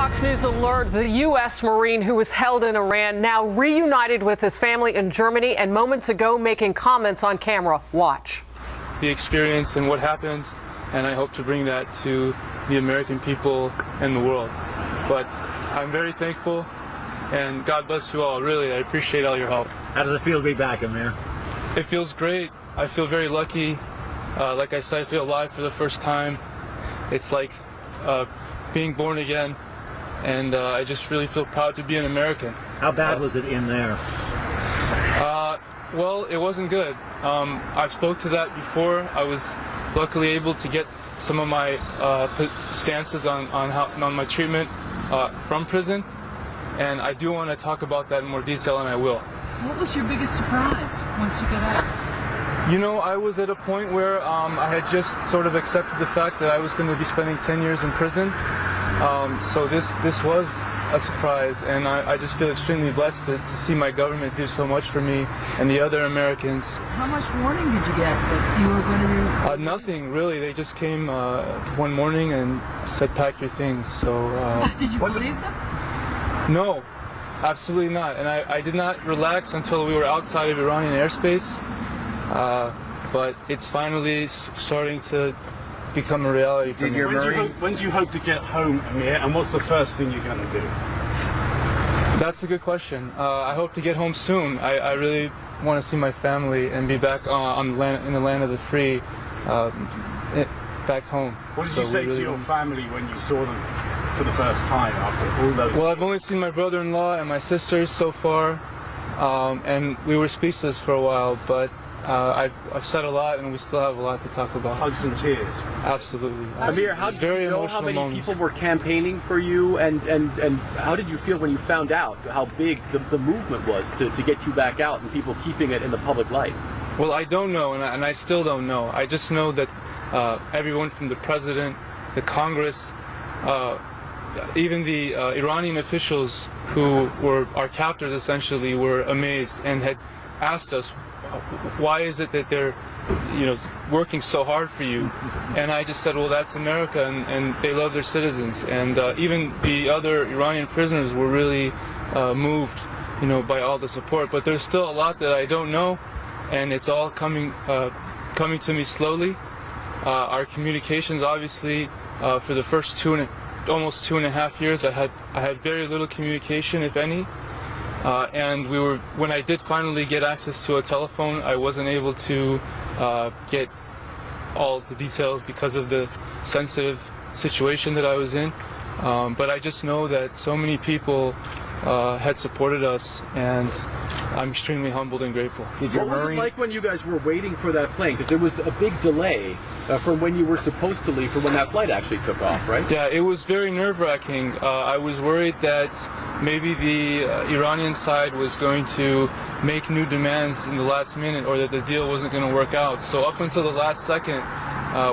Fox News alert, the U.S. Marine who was held in Iran now reunited with his family in Germany and moments ago making comments on camera. Watch. The experience and what happened, and I hope to bring that to the American people and the world. But I'm very thankful, and God bless you all. Really, I appreciate all your help. How does it feel to be back, Amir? It feels great. I feel very lucky. Like I said, I feel alive for the first time. It's like being born again, and I just really feel proud to be an American. How bad was it in there? Well, it wasn't good. I've spoke to that before. I was luckily able to get some of my stances on my treatment from prison, and I do want to talk about that in more detail, and I will. What was your biggest surprise once you got out? You know, I was at a point where I had just sort of accepted the fact that I was going to be spending 10 years in prison. So this was a surprise, and I just feel extremely blessed to see my government do so much for me and the other Americans. How much warning did you get that you were going to... Nothing, really. They just came one morning and said, pack your things. So. Did you believe them? No, absolutely not. And I did not relax until we were outside of Iranian airspace. But it's finally starting to become a reality for me. When do you hope to get home, Amir, and what's the first thing you're going to do? That's a good question. I hope to get home soon. I really want to see my family and be back in the land of the free, back home. What did you say to your family when you saw them for the first time after all those Well, I've only seen my brother-in-law and my sisters so far, and we were speechless for a while, but I've said a lot, and we still have a lot to talk about. Hugs and tears. Absolutely. Amir, how did you know how many people were campaigning for you, and how did you feel when you found out how big the movement was to get you back out and people keeping it in the public light? Well, I don't know, and I still don't know. I just know that everyone from the president, the Congress, even the Iranian officials who were our captors essentially were amazed and had asked us, why is it that they're, working so hard for you? And I just said, well, that's America, and they love their citizens. And even the other Iranian prisoners were really moved, by all the support. But there's still a lot that I don't know, and it's all coming to me slowly. Our communications, obviously, for the first almost 2.5 years, I had very little communication, if any. And when I did finally get access to a telephone, I wasn't able to get all the details because of the sensitive situation that I was in. But I just know that so many people had supported us, and I'm extremely humbled and grateful. What was it like when you guys were waiting for that plane? Because there was a big delay from when you were supposed to leave for when that flight actually took off, right? Yeah, it was very nerve-wracking. I was worried that maybe the Iranian side was going to make new demands in the last minute, or that the deal wasn't going to work out. So up until the last second,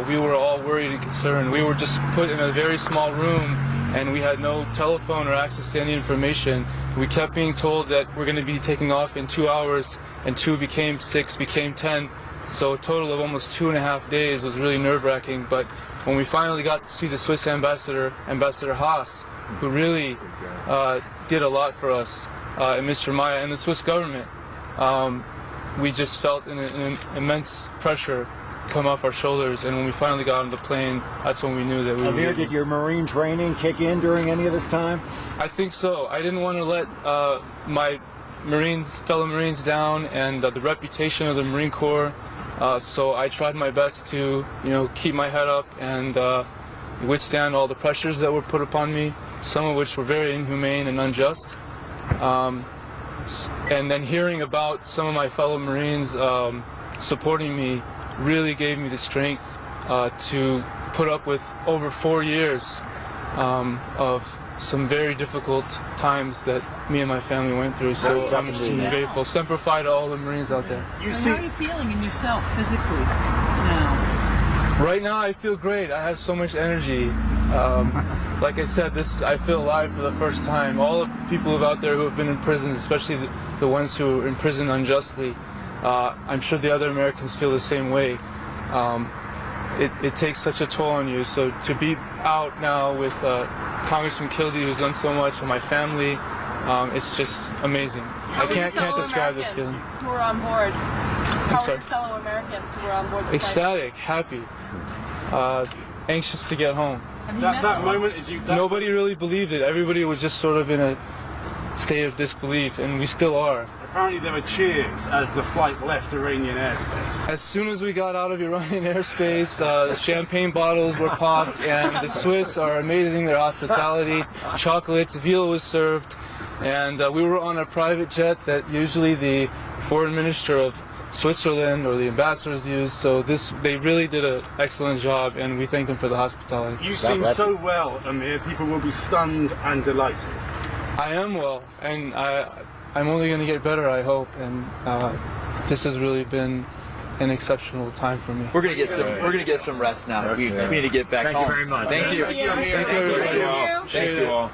we were all worried and concerned. We were just put in a very small room, and we had no telephone or access to any information. We kept being told that we're going to be taking off in 2 hours, and 2 became 6, became 10. So a total of almost 2.5 days was really nerve-wracking. But when we finally got to see the Swiss ambassador, Ambassador Haas, who really did a lot for us, and Mr. Maya and the Swiss government, we just felt an immense pressure come off our shoulders, and when we finally got on the plane, that's when we knew that we were Amir, did your Marine training kick in during any of this time? I think so. I didn't want to let my fellow Marines down, and the reputation of the Marine Corps, so I tried my best to, keep my head up and withstand all the pressures that were put upon me, some of which were very inhumane and unjust. And then hearing about some of my fellow Marines supporting me really gave me the strength to put up with over 4 years of some very difficult times that me and my family went through. So I'm extremely grateful. Semper Fi to all the Marines out there. How are you feeling in yourself physically now? Right now I feel great. I have so much energy. Like I said, I feel alive for the first time. All of the people out there who have been in prison, especially the ones who are in prison unjustly, I'm sure the other Americans feel the same way. It takes such a toll on you. So to be out now with Congressman Kildee, who's done so much, and my family. It's just amazing. I can't describe the feeling. Who were on board? How were your fellow Americans who were on board the plane? Ecstatic, happy, anxious to get home. That moment is you. Nobody really believed it. Everybody was just sort of in a state of disbelief, and we still are. Apparently there were cheers as the flight left Iranian airspace. As soon as we got out of Iranian airspace, the champagne bottles were popped, and the Swiss are amazing, their hospitality, chocolates, veal was served, and we were on a private jet that usually the foreign minister of Switzerland or the ambassadors use, so they really did an excellent job, and we thank them for the hospitality. You seem so well, Amir. People will be stunned and delighted. I am well, and I'm only going to get better, I hope, and this has really been an exceptional time for me. We're going to get some rest now. We need to get back home. Thank you very much. Thank you. Thank you, everybody. Thank you all.